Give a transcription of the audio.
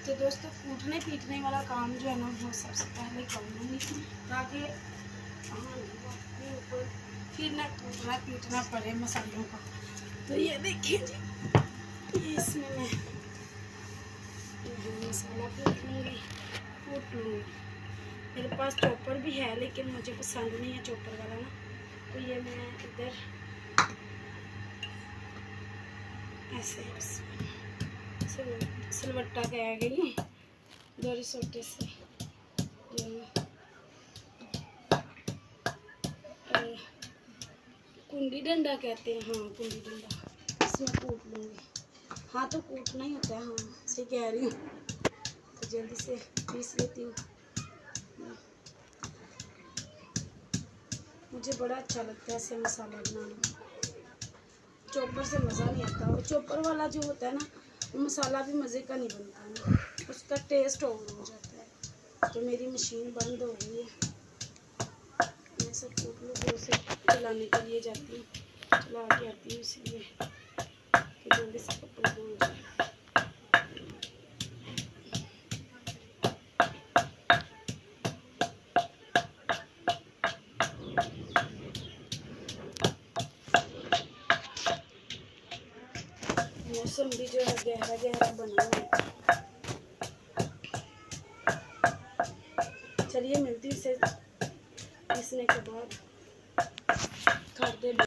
तो दोस्तों कूटने पीटने वाला काम जो है ना वो सबसे पहले कर लूँगी, ताकि ऊपर फिर ना कूटना पीटना पड़े मसालों को। तो ये देखिए जी, ये इसमें मैं मसाला कूट लूँगी। मेरे पास चॉपर भी है लेकिन मुझे पसंद नहीं है चॉपर वाला ना, तो ये मैं इधर ऐसे सिलवट्टा कह गई दोरी सोटे से कुंडी डंडा कहते हैं, हाँ कुंडी डंडा, इसमें कूट लूँगी। हाँ तो कूटना ही होता है, हाँ सही कह रही हूँ। तो जल्दी से पीस लेती हूँ। मुझे बड़ा अच्छा लगता है ऐसे मसाला बनाना, चॉपर से मज़ा नहीं आता। और चॉपर वाला जो होता है ना वो मसाला भी मज़े का नहीं बनता ना, उसका टेस्ट ओवर हो जाता है। तो मेरी मशीन बंद हो गई है, मैं सब कूट लूँ फिर उसे चलाने के लिए जाती हूँ, चला के आती हूँ, इसलिए कि जल्दी से कपड़े धो जाए। मौसम भी जो है गहरा गहरा बना हुआ है। चलिए मिलती हूँ इसे पीसने के बाद।